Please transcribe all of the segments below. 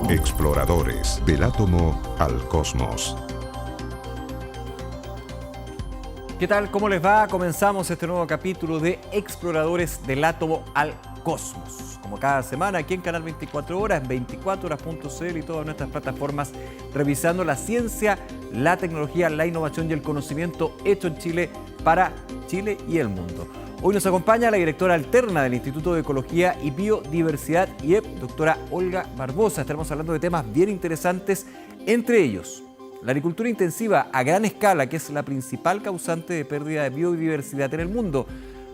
Exploradores del átomo al cosmos. ¿Qué tal? ¿Cómo les va? Comenzamos este nuevo capítulo de Exploradores del átomo al cosmos. Como cada semana aquí en Canal 24 Horas, en 24horas.cl y todas nuestras plataformas, revisando la ciencia, la tecnología, la innovación y el conocimiento hecho en Chile para Chile y el mundo. Hoy nos acompaña la directora alterna del Instituto de Ecología y Biodiversidad, IEB, doctora Olga Barbosa. Estaremos hablando de temas bien interesantes, entre ellos la agricultura intensiva a gran escala, que es la principal causante de pérdida de biodiversidad en el mundo.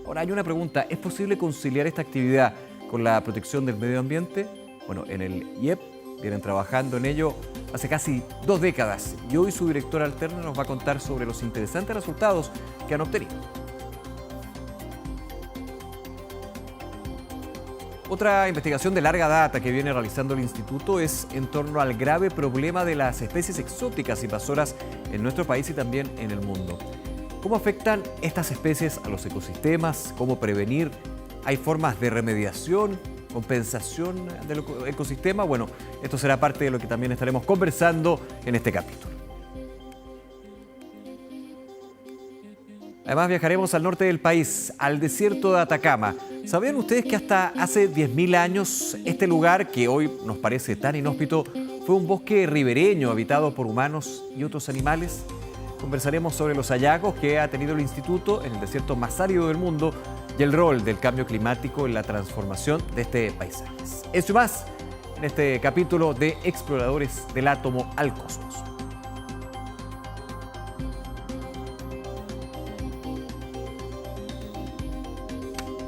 Ahora hay una pregunta, ¿es posible conciliar esta actividad con la protección del medio ambiente? Bueno, en el IEB vienen trabajando en ello hace casi 2 décadas y hoy su directora alterna nos va a contar sobre los interesantes resultados que han obtenido. Otra investigación de larga data que viene realizando el Instituto es en torno al grave problema de las especies exóticas invasoras en nuestro país y también en el mundo. ¿Cómo afectan estas especies a los ecosistemas? ¿Cómo prevenir? ¿Hay formas de remediación, compensación del ecosistema? Bueno, esto será parte de lo que también estaremos conversando en este capítulo. Además viajaremos al norte del país, al desierto de Atacama. ¿Sabían ustedes que hasta hace 10.000 años este lugar, que hoy nos parece tan inhóspito, fue un bosque ribereño habitado por humanos y otros animales? Conversaremos sobre los hallazgos que ha tenido el Instituto en el desierto más árido del mundo y el rol del cambio climático en la transformación de este paisaje. Eso y más en este capítulo de Exploradores del átomo al cosmos.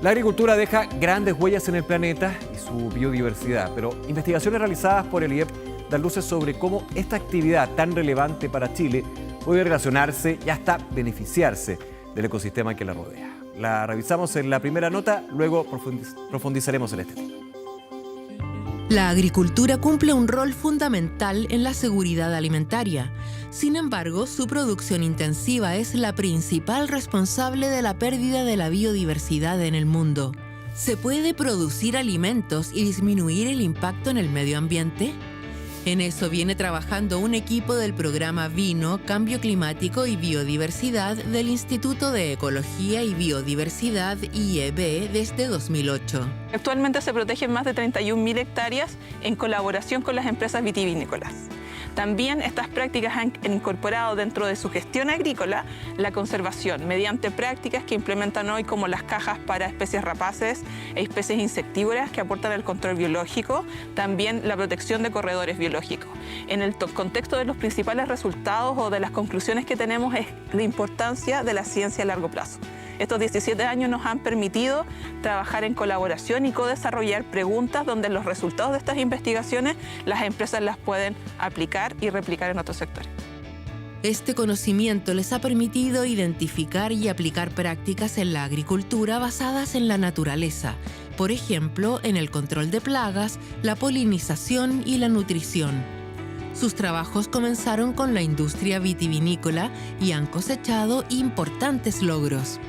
La agricultura deja grandes huellas en el planeta y su biodiversidad, pero investigaciones realizadas por el IEB dan luces sobre cómo esta actividad tan relevante para Chile puede relacionarse y hasta beneficiarse del ecosistema que la rodea. La revisamos en la primera nota, luego profundizaremos en este tema. La agricultura cumple un rol fundamental en la seguridad alimentaria. Sin embargo, su producción intensiva es la principal responsable de la pérdida de la biodiversidad en el mundo. ¿Se puede producir alimentos y disminuir el impacto en el medio ambiente? En eso viene trabajando un equipo del programa Vino, Cambio Climático y Biodiversidad del Instituto de Ecología y Biodiversidad, IEB, desde 2008. Actualmente se protegen más de 31.000 hectáreas en colaboración con las empresas vitivinícolas. También estas prácticas han incorporado dentro de su gestión agrícola la conservación mediante prácticas que implementan hoy como las cajas para especies rapaces e especies insectívoras que aportan el control biológico, también la protección de corredores biológicos. En el contexto de los principales resultados o de las conclusiones que tenemos es la importancia de la ciencia a largo plazo. Estos 17 años nos han permitido trabajar en colaboración y co-desarrollar preguntas donde los resultados de estas investigaciones las empresas las pueden aplicar y replicar en otros sectores. Este conocimiento les ha permitido identificar y aplicar prácticas en la agricultura basadas en la naturaleza, por ejemplo, en el control de plagas, la polinización y la nutrición. Sus trabajos comenzaron con la industria vitivinícola y han cosechado importantes logros.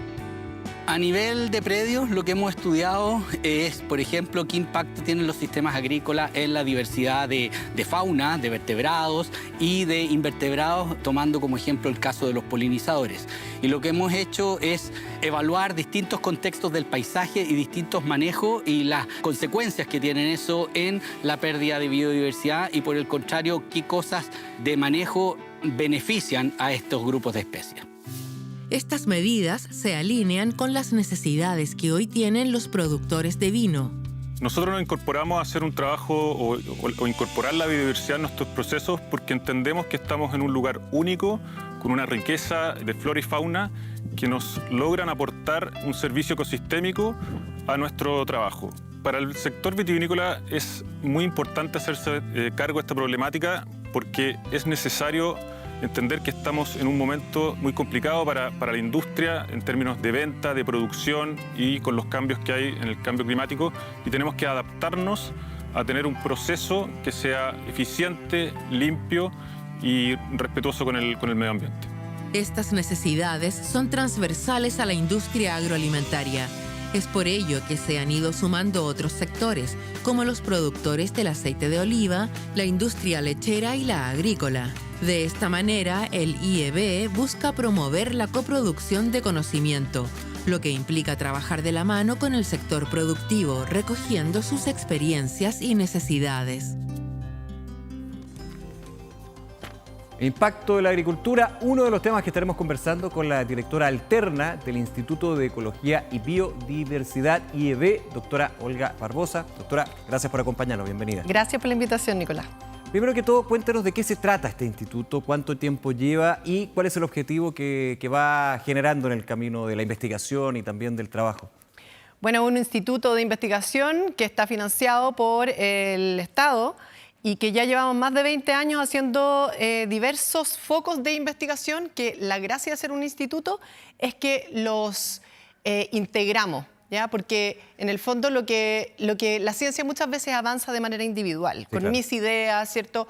A nivel de predios, lo que hemos estudiado es, por ejemplo, qué impacto tienen los sistemas agrícolas en la diversidad de fauna, de vertebrados y de invertebrados, tomando como ejemplo el caso de los polinizadores. Y lo que hemos hecho es evaluar distintos contextos del paisaje y distintos manejos y las consecuencias que tienen eso en la pérdida de biodiversidad y, por el contrario, qué cosas de manejo benefician a estos grupos de especies. Estas medidas se alinean con las necesidades que hoy tienen los productores de vino. Nosotros nos incorporamos a hacer un trabajo o incorporar la biodiversidad en nuestros procesos porque entendemos que estamos en un lugar único, con una riqueza de flora y fauna que nos logran aportar un servicio ecosistémico a nuestro trabajo. Para el sector vitivinícola es muy importante hacerse cargo de esta problemática porque es necesario entender que estamos en un momento muy complicado para la industria en términos de venta, de producción y con los cambios que hay en el cambio climático, y tenemos que adaptarnos a tener un proceso que sea eficiente, limpio y respetuoso con el medio ambiente. Estas necesidades son transversales a la industria agroalimentaria. Es por ello que se han ido sumando otros sectores, como los productores del aceite de oliva, la industria lechera y la agrícola. De esta manera, el IEB busca promover la coproducción de conocimiento, lo que implica trabajar de la mano con el sector productivo, recogiendo sus experiencias y necesidades. Impacto de la agricultura, uno de los temas que estaremos conversando con la directora alterna del Instituto de Ecología y Biodiversidad IEB, doctora Olga Barbosa. Doctora, gracias por acompañarnos, bienvenida. Gracias por la invitación, Nicolás. Primero que todo, cuéntanos de qué se trata este instituto, cuánto tiempo lleva y cuál es el objetivo que va generando en el camino de la investigación y también del trabajo. Bueno, un instituto de investigación que está financiado por el Estado y que ya llevamos más de 20 años haciendo diversos focos de investigación, que la gracia de ser un instituto es que los integramos, ¿ya? Porque en el fondo lo que la ciencia muchas veces avanza de manera individual, Sí, con claro. mis ideas, ¿cierto?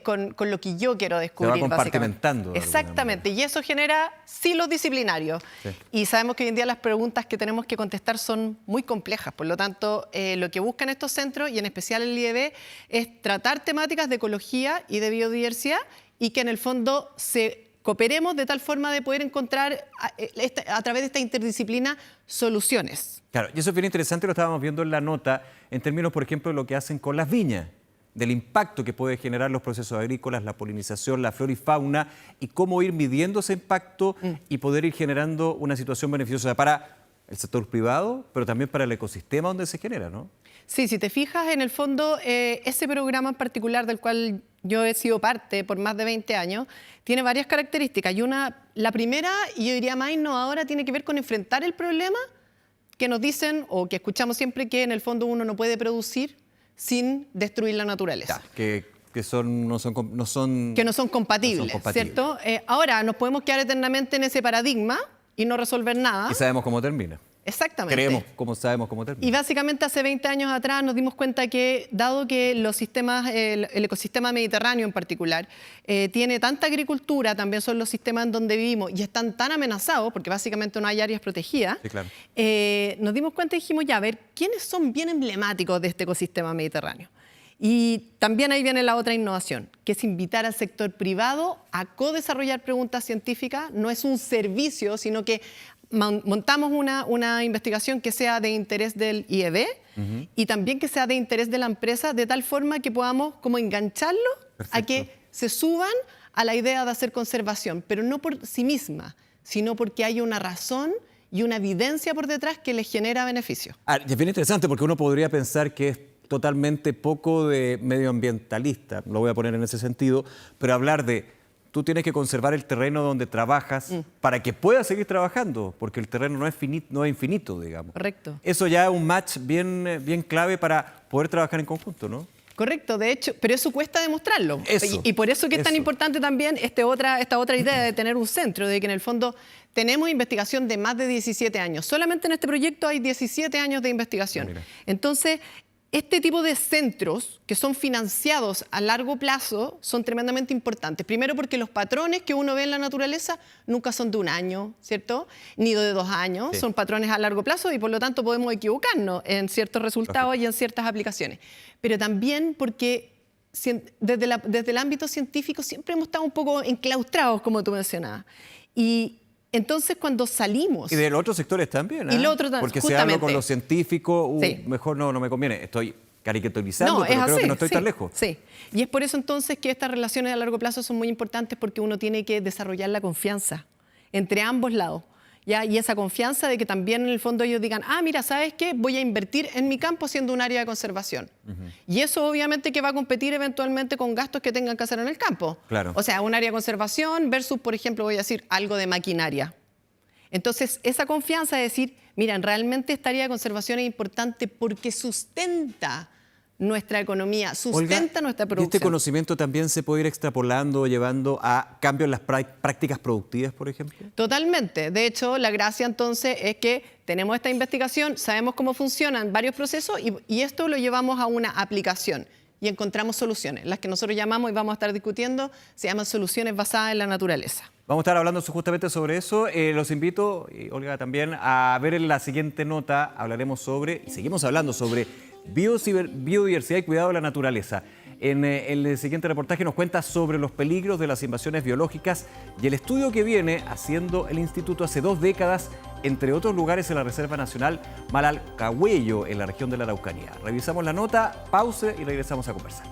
Con lo que yo quiero descubrir. Se va compartimentando. Básicamente. Exactamente, y eso genera silos disciplinarios. Sí. Y sabemos que hoy en día las preguntas que tenemos que contestar son muy complejas, por lo tanto, lo que buscan estos centros, y en especial el IEB, es tratar temáticas de ecología y de biodiversidad y que en el fondo cooperemos de tal forma de poder encontrar a través de esta interdisciplina soluciones. Claro, y eso es bien interesante, lo estábamos viendo en la nota, en términos, por ejemplo, de lo que hacen con las viñas, del impacto que puede generar los procesos agrícolas, la polinización, la flora y fauna, y cómo ir midiendo ese impacto y poder ir generando una situación beneficiosa para el sector privado, pero también para el ecosistema donde se genera, ¿no? Sí, si te fijas, en el fondo, ese programa en particular del cual yo he sido parte por más de 20 años, tiene varias características. Y la primera, y yo diría más innovadora, tiene que ver con enfrentar el problema que nos dicen o que escuchamos siempre, que en el fondo uno no puede producir sin destruir la naturaleza. Que no son compatibles, ¿cierto? Ahora, nos podemos quedar eternamente en ese paradigma y no resolver nada. Y sabemos cómo termina. Exactamente. Sabemos cómo termina. Y básicamente hace 20 años atrás nos dimos cuenta que, dado que los sistemas, el ecosistema mediterráneo en particular, tiene tanta agricultura, también son los sistemas en donde vivimos y están tan amenazados, porque básicamente no hay áreas protegidas, Sí, claro. nos dimos cuenta y dijimos, ya, a ver, ¿quiénes son bien emblemáticos de este ecosistema mediterráneo? Y también ahí viene la otra innovación, que es invitar al sector privado a co-desarrollar preguntas científicas. No es un servicio, sino que montamos una investigación que sea de interés del IEB y también que sea de interés de la empresa, de tal forma que podamos como engancharlo a que se suban a la idea de hacer conservación, pero no por sí misma, sino porque hay una razón y una evidencia por detrás que les genera beneficio. Y es bien interesante porque uno podría pensar que es totalmente poco de medioambientalista, lo voy a poner en ese sentido, pero hablar de tú tienes que conservar el terreno donde trabajas para que puedas seguir trabajando, porque el terreno no es infinito, digamos. Correcto. Eso ya es un match bien clave para poder trabajar en conjunto, ¿no? Correcto, de hecho, pero eso cuesta demostrarlo. Eso, y por eso que es tan eso. importante también esta otra idea de tener un centro, de que en el fondo tenemos investigación de más de 17 años. Solamente en este proyecto hay 17 años de investigación. Mira. Entonces, este tipo de centros que son financiados a largo plazo son tremendamente importantes. Primero porque los patrones que uno ve en la naturaleza nunca son de un año, ¿cierto? Ni de 2 años, Sí. son patrones a largo plazo y por lo tanto podemos equivocarnos en ciertos resultados y en ciertas aplicaciones. Pero también porque desde el ámbito científico siempre hemos estado un poco enclaustrados, como tú mencionabas. Y entonces cuando salimos... Y de los otros sectores también, Y lo otro porque si justamente. hablo con los científicos, Sí. mejor no me conviene. Estoy caricaturizando, No, pero es creo así, que no estoy sí, tan lejos. Sí, y es por eso entonces que estas relaciones a largo plazo son muy importantes, porque uno tiene que desarrollar la confianza entre ambos lados, ¿ya? Y esa confianza de que también en el fondo ellos digan, mira, ¿sabes qué? Voy a invertir en mi campo siendo un área de conservación. Y eso obviamente que va a competir eventualmente con gastos que tengan que hacer en el campo. Claro. O sea, un área de conservación versus, por ejemplo, voy a decir, algo de maquinaria. Entonces, esa confianza de decir, mira, realmente esta área de conservación es importante porque sustenta nuestra economía, sustenta nuestra ¿y producción. este conocimiento también se puede ir extrapolando, llevando a cambios en las prácticas productivas, por ejemplo? Totalmente. De hecho, la gracia entonces es que tenemos esta investigación, sabemos cómo funcionan varios procesos y esto lo llevamos a una aplicación. y encontramos soluciones. Las que nosotros llamamos y vamos a estar discutiendo se llaman soluciones basadas en la naturaleza. Vamos a estar hablando justamente sobre eso. Los invito, Olga, también a ver en la siguiente nota. Hablaremos sobre, y seguimos hablando sobre biodiversidad y cuidado de la naturaleza. En el siguiente reportaje nos cuenta sobre los peligros de las invasiones biológicas y el estudio que viene haciendo el instituto hace 2 décadas, entre otros lugares en la Reserva Nacional Malalcahuello, en la región de la Araucanía. Revisamos la nota, pause y regresamos a conversar.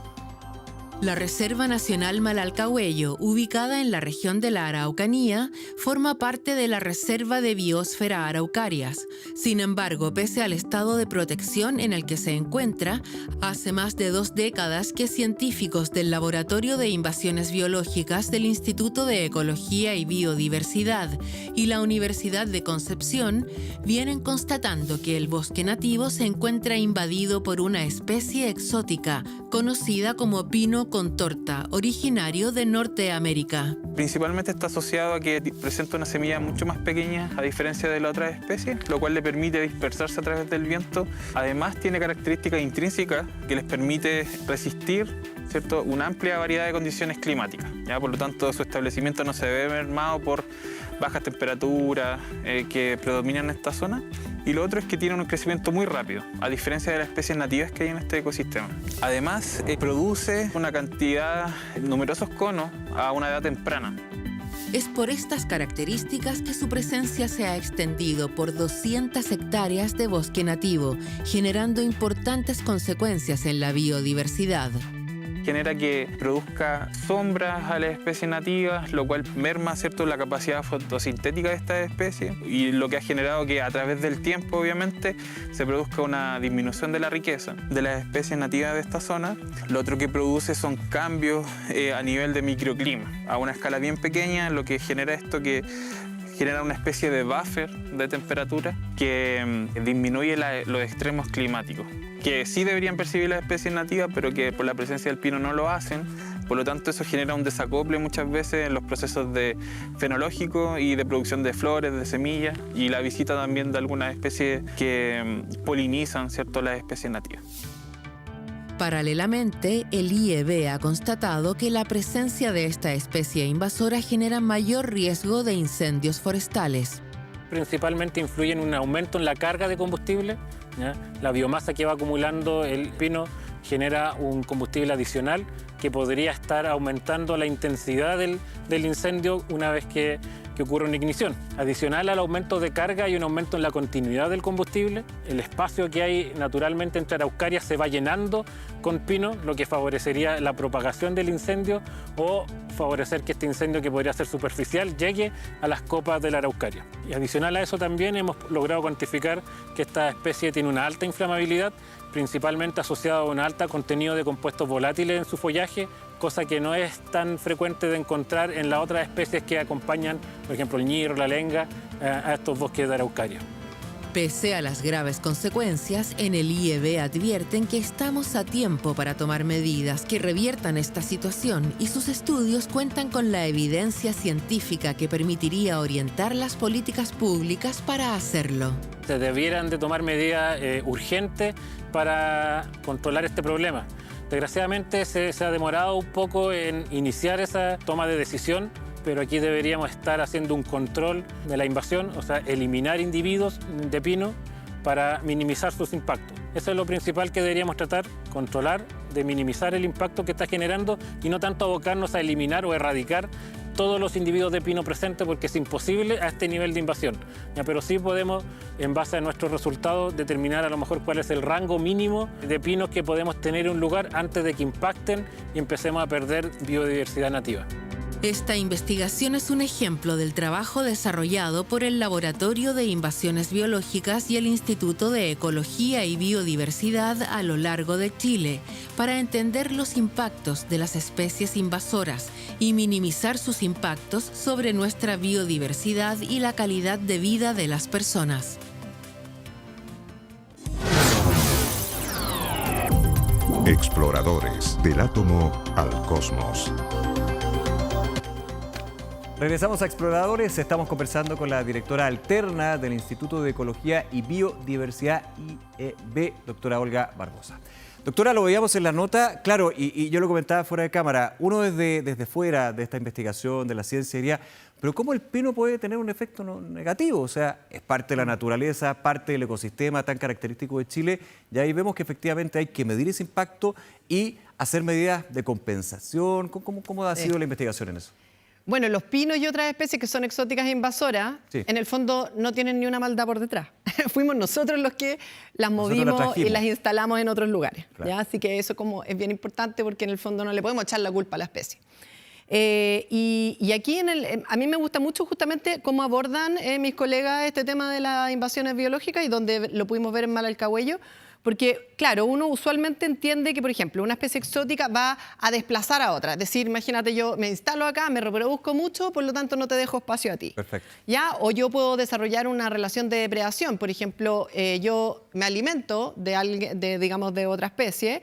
La Reserva Nacional Malalcahuello, ubicada en la región de la Araucanía, forma parte de la Reserva de Biosfera Araucarias. Sin embargo, pese al estado de protección en el que se encuentra, hace más de 2 décadas que científicos del Laboratorio de Invasiones Biológicas del Instituto de Ecología y Biodiversidad y la Universidad de Concepción vienen constatando que el bosque nativo se encuentra invadido por una especie exótica, conocida como pino contorta, originario de Norteamérica. Principalmente está asociado a que presenta una semilla mucho más pequeña a diferencia de la otra especie, lo cual le permite dispersarse a través del viento. Además tiene características intrínsecas que les permite resistir, ¿cierto?, una amplia variedad de condiciones climáticas. ¿Ya? Por lo tanto, su establecimiento no se ve mermado por bajas temperaturas que predominan en esta zona. Y lo otro es que tiene un crecimiento muy rápido, a diferencia de las especies nativas que hay en este ecosistema. Además, produce una cantidad de numerosos conos a una edad temprana. Es por estas características que su presencia se ha extendido por 200 hectáreas de bosque nativo, generando importantes consecuencias en la biodiversidad. Genera que produzca sombras a las especies nativas, lo cual merma, ¿cierto?, la capacidad fotosintética de estas especies, y lo que ha generado que a través del tiempo, obviamente, se produzca una disminución de la riqueza de las especies nativas de esta zona. Lo otro que produce son cambios a nivel de microclima, a una escala bien pequeña, lo que genera esto que genera una especie de buffer de temperatura que disminuye los extremos climáticos, que sí deberían percibir las especies nativas, pero que por la presencia del pino no lo hacen. Por lo tanto, eso genera un desacople muchas veces en los procesos fenológicos y de producción de flores, de semillas, y la visita también de algunas especies que polinizan, ¿cierto?, las especies nativas. Paralelamente, el IEB ha constatado que la presencia de esta especie invasora genera mayor riesgo de incendios forestales. Principalmente influye en un aumento en la carga de combustible, ¿ya? La biomasa que va acumulando el pino genera un combustible adicional que podría estar aumentando la intensidad del incendio una vez que ocurre una ignición. Adicional al aumento de carga hay un aumento en la continuidad del combustible. El espacio que hay naturalmente entre araucarias se va llenando con pino, lo que favorecería la propagación del incendio o favorecer que este incendio, que podría ser superficial, llegue a las copas de la araucaria. Y adicional a eso también hemos logrado cuantificar que esta especie tiene una alta inflamabilidad, principalmente asociada a un alto contenido de compuestos volátiles en su follaje, cosa que no es tan frecuente de encontrar en las otras especies que acompañan, por ejemplo, el ñirro, la lenga, a estos bosques de araucaria. Pese a las graves consecuencias, en el IEB advierten que estamos a tiempo para tomar medidas que reviertan esta situación, y sus estudios cuentan con la evidencia científica que permitiría orientar las políticas públicas para hacerlo. Se debieran de tomar medidas urgentes para controlar este problema. Desgraciadamente se ha demorado un poco en iniciar esa toma de decisión, pero aquí deberíamos estar haciendo un control de la invasión, o sea, eliminar individuos de pino para minimizar sus impactos. Eso es lo principal que deberíamos tratar, controlar, de minimizar el impacto que está generando y no tanto abocarnos a eliminar o erradicar todos los individuos de pino presentes, porque es imposible a este nivel de invasión. Ya, pero sí podemos, en base a nuestros resultados, determinar a lo mejor cuál es el rango mínimo de pinos que podemos tener en un lugar antes de que impacten y empecemos a perder biodiversidad nativa. Esta investigación es un ejemplo del trabajo desarrollado por el Laboratorio de Invasiones Biológicas y el Instituto de Ecología y Biodiversidad a lo largo de Chile, para entender los impactos de las especies invasoras y minimizar sus impactos sobre nuestra biodiversidad y la calidad de vida de las personas. Exploradores, del átomo al cosmos. Regresamos a Exploradores. Estamos conversando con la directora alterna del Instituto de Ecología y Biodiversidad IEB, doctora Olga Barbosa. Doctora, lo veíamos en la nota, claro, y yo lo comentaba fuera de cámara, uno desde fuera de esta investigación, de la ciencia, diría, pero ¿cómo el pino puede tener un efecto negativo? O sea, es parte de la naturaleza, parte del ecosistema tan característico de Chile, y ahí vemos que efectivamente hay que medir ese impacto y hacer medidas de compensación. ¿Cómo ha sido la investigación en eso? Bueno, los pinos y otras especies que son exóticas e invasoras, Sí. en el fondo no tienen ni una maldad por detrás. Fuimos nosotros los que las movimos trajimos. y las instalamos en otros lugares. Claro. ¿Ya? Así que eso es bien importante porque en el fondo no le podemos echar la culpa a la especie. Y aquí a mí me gusta mucho justamente cómo abordan mis colegas este tema de las invasiones biológicas y donde lo pudimos ver en Malalcahuello. Porque, claro, uno usualmente entiende que, por ejemplo, una especie exótica va a desplazar a otra. Es decir, imagínate, yo me instalo acá, me reproduzco mucho, por lo tanto no te dejo espacio a ti. Perfecto. ¿Ya? O yo puedo desarrollar una relación de depredación. Por ejemplo, yo me alimento de otra especie,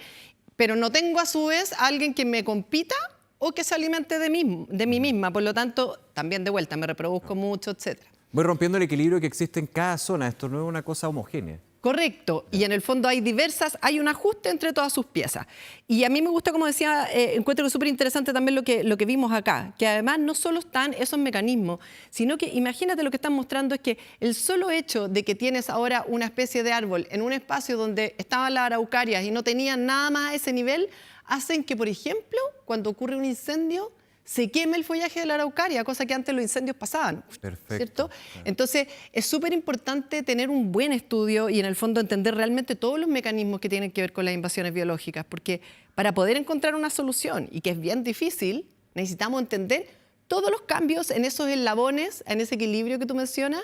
pero no tengo a su vez a alguien que me compita o que se alimente de mí misma. Por lo tanto, también de vuelta, me reproduzco mucho, etc. Voy rompiendo el equilibrio que existe en cada zona. Esto no es una cosa homogénea. Correcto, y en el fondo hay un ajuste entre todas sus piezas. Y a mí me gusta, como decía, encuentro que es súper interesante también lo que vimos acá, que además no solo están esos mecanismos, sino que imagínate lo que están mostrando es que el solo hecho de que tienes ahora una especie de árbol en un espacio donde estaban las araucarias y no tenían nada más a ese nivel, hacen que, por ejemplo, cuando ocurre un incendio, se queme el follaje de la araucaria, cosa que antes los incendios pasaban. Perfecto. ¿Cierto? Entonces, es súper importante tener un buen estudio y en el fondo entender realmente todos los mecanismos que tienen que ver con las invasiones biológicas, porque para poder encontrar una solución, y que es bien difícil, necesitamos entender todos los cambios en esos eslabones, en ese equilibrio que tú mencionas,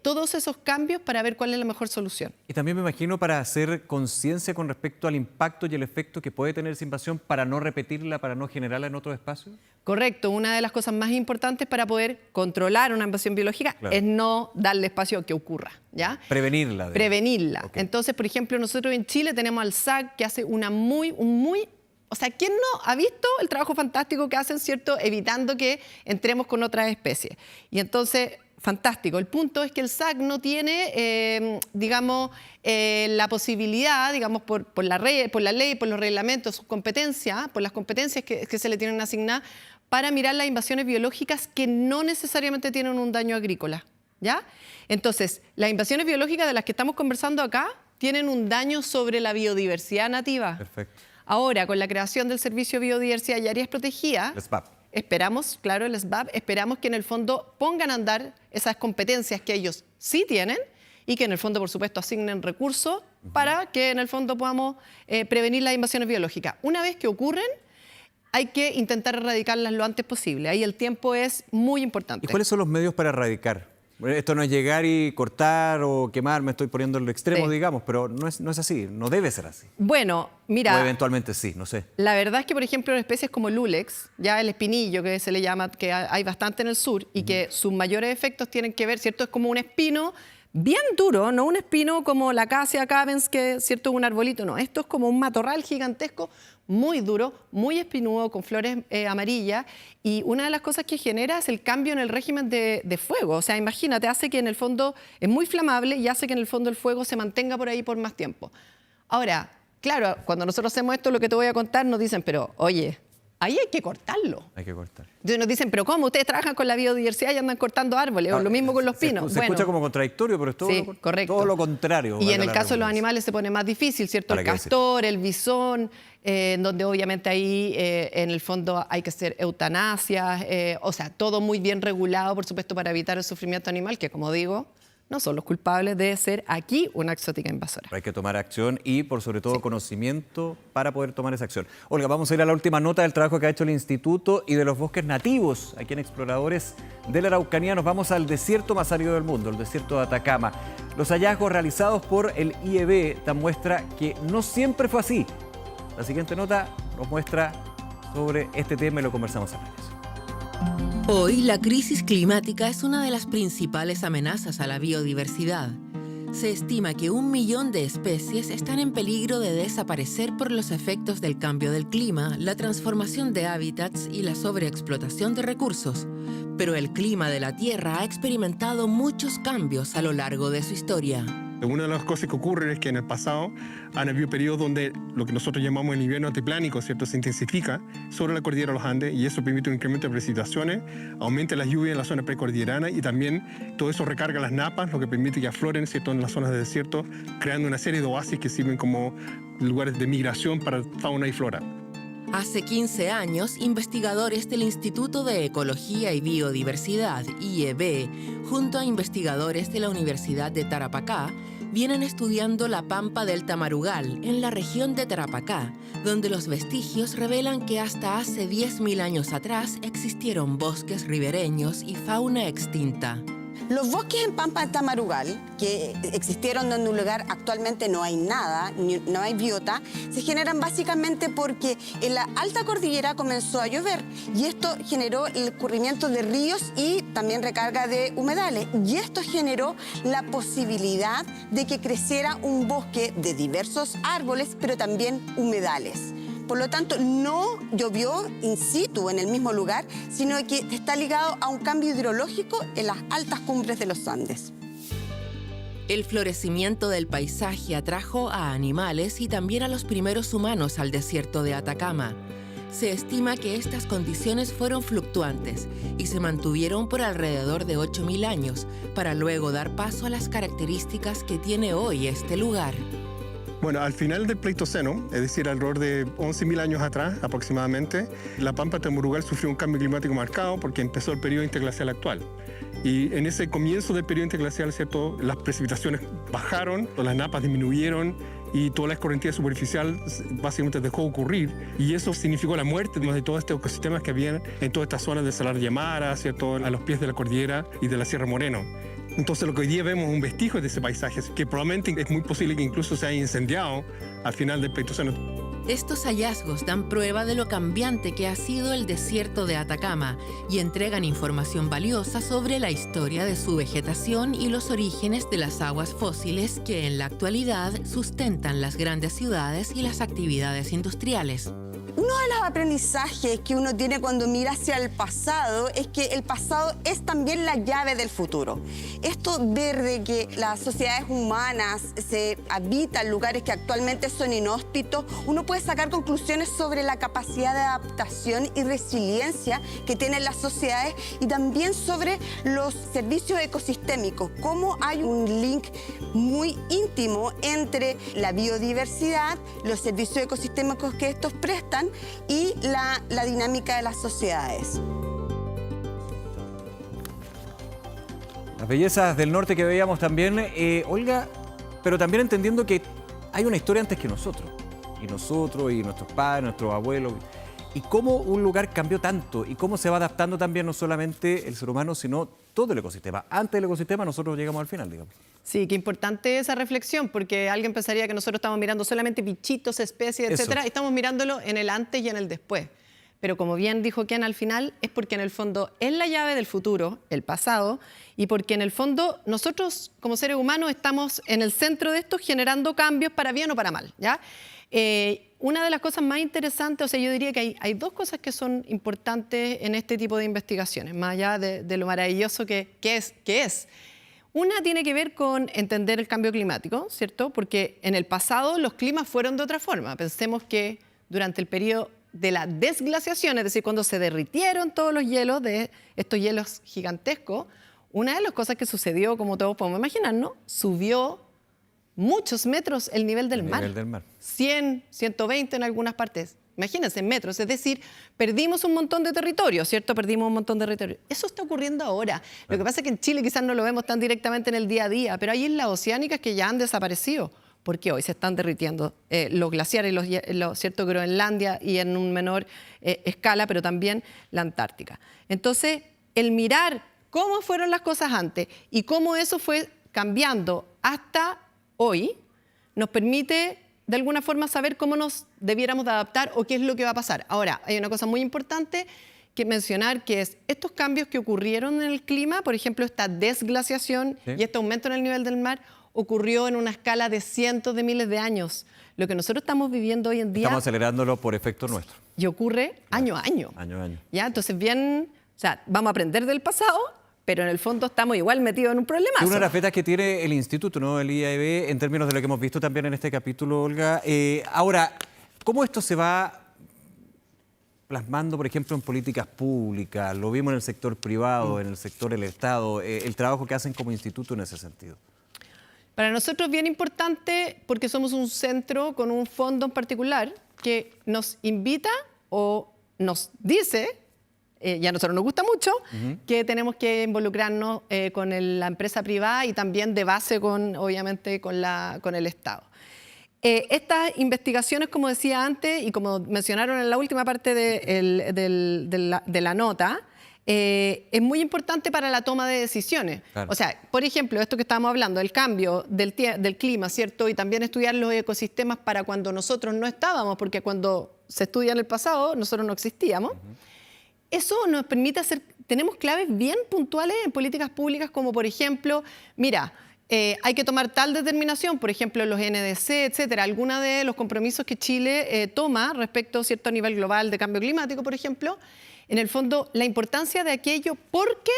todos esos cambios para ver cuál es la mejor solución. Y también me imagino para hacer conciencia con respecto al impacto y el efecto que puede tener esa invasión para no repetirla, para no generarla en otros espacios. Correcto, una de las cosas más importantes para poder controlar una invasión biológica es no darle espacio a que ocurra, ¿ya? Prevenirla. Prevenirla. Okay. Entonces, por ejemplo, nosotros en Chile tenemos al SAC que hace o sea, ¿quién no ha visto el trabajo fantástico que hacen, cierto? Evitando que entremos con otras especies. Y entonces, fantástico. El punto es que el SAC no tiene, la posibilidad, digamos, por la ley, por los reglamentos, sus competencias, por las competencias que se le tienen asignadas, para mirar las invasiones biológicas que no necesariamente tienen un daño agrícola, ¿ya? Entonces, las invasiones biológicas de las que estamos conversando acá tienen un daño sobre la biodiversidad nativa. Perfecto. Ahora, con la creación del Servicio de Biodiversidad y Áreas Protegidas, El SBAP. esperamos, claro, el SBAP, esperamos que en el fondo pongan a andar esas competencias que ellos sí tienen y que en el fondo, por supuesto, asignen recursos para que en el fondo podamos prevenir las invasiones biológicas. Una vez que ocurren, hay que intentar erradicarlas lo antes posible. Ahí el tiempo es muy importante. ¿Y cuáles son los medios para erradicar? Esto no es llegar y cortar o quemar, me estoy poniendo en lo extremo, Sí. digamos, pero no es así, no debe ser así. Bueno, O mira, eventualmente sí, no sé. la verdad es que, por ejemplo, en especies como el Ulex, ya el espinillo que se le llama, que hay bastante en el sur y que sus mayores efectos tienen que ver, ¿cierto? Es como un espino bien duro, no un espino como la Acacia caverns, que cierto es un arbolito, no, esto es como un matorral gigantesco, muy duro, muy espinudo, con flores amarillas, y una de las cosas que genera es el cambio en el régimen de fuego. O sea, imagínate, hace que en el fondo es muy flamable y hace que en el fondo el fuego se mantenga por ahí por más tiempo. Ahora, claro, cuando nosotros hacemos esto, lo que te voy a contar, nos dicen, pero oye, ahí hay que cortarlo. Hay que cortar. Entonces nos dicen, pero ¿cómo? Ustedes trabajan con la biodiversidad y andan cortando árboles, o lo mismo con los pinos. Se escucha como contradictorio, pero es todo, sí, correcto. todo lo contrario. Y valga en el la caso de los redundancia. animales se pone más difícil, ¿cierto? ¿Para El qué decir? castor, el bisón, donde obviamente ahí en el fondo hay que hacer eutanasia, o sea, todo muy bien regulado, por supuesto, para evitar el sufrimiento animal, que como digo, no son los culpables de ser aquí una exótica invasora. Hay que tomar acción y, por sobre todo, conocimiento para poder tomar esa acción. Olga, vamos a ir a la última nota del trabajo que ha hecho el Instituto y de los bosques nativos. Aquí en Exploradores de la Araucanía nos vamos al desierto más árido del mundo, el desierto de Atacama. Los hallazgos realizados por el IEB dan muestra que no siempre fue así. La siguiente nota nos muestra sobre este tema y lo conversamos a regreso. Hoy, la crisis climática es una de las principales amenazas a la biodiversidad. Se estima que 1 millón de especies están en peligro de desaparecer por los efectos del cambio del clima, la transformación de hábitats y la sobreexplotación de recursos. Pero el clima de la Tierra ha experimentado muchos cambios a lo largo de su historia. Una de las cosas que ocurre es que en el pasado han habido periodos donde lo que nosotros llamamos el invierno altiplánico, ¿cierto?, se intensifica sobre la cordillera de los Andes y eso permite un incremento de precipitaciones, aumenta las lluvias en la zona precordillerana y también todo eso recarga las napas, lo que permite que afloren, ¿cierto?, en las zonas de desierto, creando una serie de oasis que sirven como lugares de migración para fauna y flora. Hace 15 años, investigadores del Instituto de Ecología y Biodiversidad, IEB, junto a investigadores de la Universidad de Tarapacá, vienen estudiando la pampa del Tamarugal, en la región de Tarapacá, donde los vestigios revelan que hasta hace 10.000 años atrás existieron bosques ribereños y fauna extinta. Los bosques en Pampa del Tamarugal, que existieron donde un lugar actualmente no hay nada, no hay biota, se generan básicamente porque en la alta cordillera comenzó a llover y esto generó el escurrimiento de ríos y también recarga de humedales. Y esto generó la posibilidad de que creciera un bosque de diversos árboles, pero también humedales. Por lo tanto, no llovió in situ en el mismo lugar, sino que está ligado a un cambio hidrológico en las altas cumbres de los Andes. El florecimiento del paisaje atrajo a animales y también a los primeros humanos al desierto de Atacama. Se estima que estas condiciones fueron fluctuantes y se mantuvieron por alrededor de 8.000 años, para luego dar paso a las características que tiene hoy este lugar. Bueno, al final del Pleistoceno, es decir, alrededor de 11.000 años atrás aproximadamente, la Pampa del Tamarugal sufrió un cambio climático marcado porque empezó el periodo interglacial actual. Y en ese comienzo del periodo interglacial, ¿cierto?, las precipitaciones bajaron, las napas disminuyeron y toda la escorrentía superficial básicamente dejó de ocurrir. Y eso significó la muerte de todos estos ecosistemas que habían en todas estas zonas de Salar de Llamara, ¿cierto?, a los pies de la cordillera y de la Sierra Moreno. Entonces lo que hoy día vemos es un vestigio de ese paisaje, que probablemente es muy posible que incluso se haya incendiado al final del Pleistoceno. Estos hallazgos dan prueba de lo cambiante que ha sido el desierto de Atacama y entregan información valiosa sobre la historia de su vegetación y los orígenes de las aguas fósiles que en la actualidad sustentan las grandes ciudades y las actividades industriales. Uno de los aprendizajes que uno tiene cuando mira hacia el pasado es que el pasado es también la llave del futuro. Esto ver de que las sociedades humanas se habitan lugares que actualmente son inhóspitos, uno puede sacar conclusiones sobre la capacidad de adaptación y resiliencia que tienen las sociedades y también sobre los servicios ecosistémicos, cómo hay un link muy íntimo entre la biodiversidad, los servicios ecosistémicos que estos prestan y la dinámica de las sociedades. Las bellezas del norte que veíamos también, Olga, pero también entendiendo que hay una historia antes que nosotros, y nuestros padres, nuestros abuelos, y cómo un lugar cambió tanto, y cómo se va adaptando también no solamente el ser humano, sino todo el ecosistema. Antes del ecosistema nosotros llegamos al final, digamos. Sí, qué importante esa reflexión, porque alguien pensaría que nosotros estamos mirando solamente bichitos, especies, etcétera, y estamos mirándolo en el antes y en el después. Pero como bien dijo Ken al final, es porque en el fondo es la llave del futuro, el pasado, y porque en el fondo nosotros como seres humanos estamos en el centro de esto generando cambios para bien o para mal, ¿ya? Una de las cosas más interesantes, o sea, yo diría que hay dos cosas que son importantes en este tipo de investigaciones, más allá de lo maravilloso que es. Una tiene que ver con entender el cambio climático, ¿cierto? Porque en el pasado los climas fueron de otra forma. Pensemos que durante el periodo de la desglaciación, es decir, cuando se derritieron todos los hielos, de estos hielos gigantescos, una de las cosas que sucedió, como todos podemos imaginar, ¿no? Subió muchos metros el nivel del mar. 100, 120 en algunas partes. Imagínense, en metros. Es decir, perdimos un montón de territorio, ¿cierto? Perdimos un montón de territorio. Eso está ocurriendo ahora. Lo que pasa es que en Chile quizás no lo vemos tan directamente en el día a día, pero hay islas oceánicas que ya han desaparecido, porque hoy se están derritiendo los glaciares, ¿cierto? Groenlandia y en un menor escala, pero también la Antártica. Entonces, el mirar cómo fueron las cosas antes y cómo eso fue cambiando hasta hoy, nos permite de alguna forma saber cómo nos debiéramos de adaptar o qué es lo que va a pasar. Ahora, hay una cosa muy importante que mencionar, que es estos cambios que ocurrieron en el clima, por ejemplo, esta desglaciación y este aumento en el nivel del mar, ocurrió en una escala de cientos de miles de años. Lo que nosotros estamos viviendo hoy en día... Estamos acelerándolo por efecto nuestro. Y ocurre año a año. Año a año. ¿Ya? Entonces, bien, o sea, vamos a aprender del pasado, pero en el fondo estamos igual metidos en un problema. Es una de las metas que tiene el instituto, ¿no? El IAB, en términos de lo que hemos visto también en este capítulo, Olga. Ahora, ¿cómo esto se va plasmando, por ejemplo, en políticas públicas? Lo vimos en el sector privado, en el sector del Estado, el trabajo que hacen como instituto en ese sentido. Para nosotros es bien importante porque somos un centro con un fondo en particular que nos invita o nos dice, y a nosotros nos gusta mucho, que tenemos que involucrarnos con la empresa privada y también de base, obviamente, con el Estado. Estas investigaciones, como decía antes y como mencionaron en la última parte de la nota, es muy importante para la toma de decisiones. Claro. O sea, por ejemplo, esto que estábamos hablando, el cambio del clima, ¿cierto? Y también estudiar los ecosistemas para cuando nosotros no estábamos, porque cuando se estudia en el pasado, nosotros no existíamos. Eso nos permite tenemos claves bien puntuales en políticas públicas, como por ejemplo, mira, hay que tomar tal determinación, por ejemplo, los NDC, etcétera, algunos de los compromisos que Chile toma respecto, ¿cierto?, a nivel global de cambio climático, por ejemplo, en el fondo, la importancia de aquello porque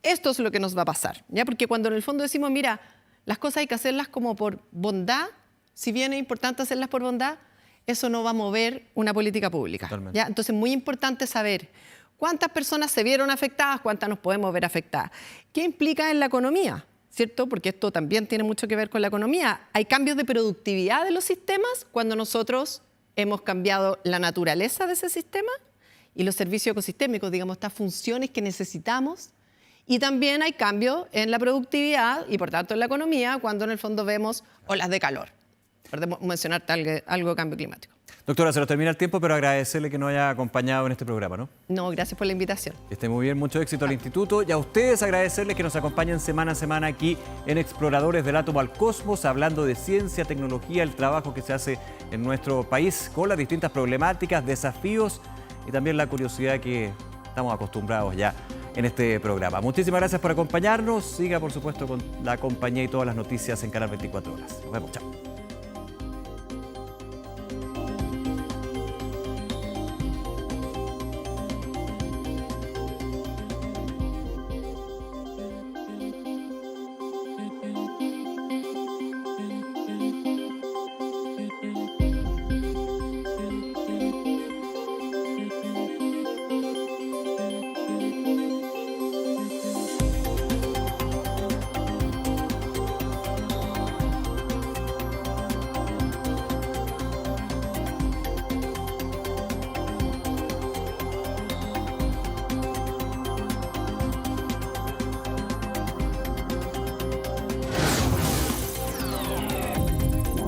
esto es lo que nos va a pasar, ¿ya? Porque cuando en el fondo decimos, mira, las cosas hay que hacerlas como por bondad, si bien es importante hacerlas por bondad, eso no va a mover una política pública, ¿ya? Entonces, muy importante saber cuántas personas se vieron afectadas, cuántas nos podemos ver afectadas. ¿Qué implica en la economía? ¿Cierto? Porque esto también tiene mucho que ver con la economía. Hay cambios de productividad de los sistemas cuando nosotros hemos cambiado la naturaleza de ese sistema y los servicios ecosistémicos, digamos, estas funciones que necesitamos. Y también hay cambios en la productividad y, por tanto, en la economía cuando en el fondo vemos olas de calor. Por mencionar algo de cambio climático. Doctora, se nos termina el tiempo, pero agradecerle que nos haya acompañado en este programa, ¿no? No, gracias por la invitación. Que esté muy bien, mucho éxito al instituto. Y a ustedes agradecerles que nos acompañen semana a semana aquí en Exploradores del Átomo al Cosmos, hablando de ciencia, tecnología, el trabajo que se hace en nuestro país con las distintas problemáticas, desafíos y también la curiosidad que estamos acostumbrados ya en este programa. Muchísimas gracias por acompañarnos. Siga, por supuesto, con la compañía y todas las noticias en Canal 24 Horas. Nos vemos, chao.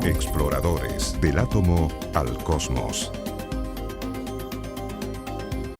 Exploradores del átomo al cosmos.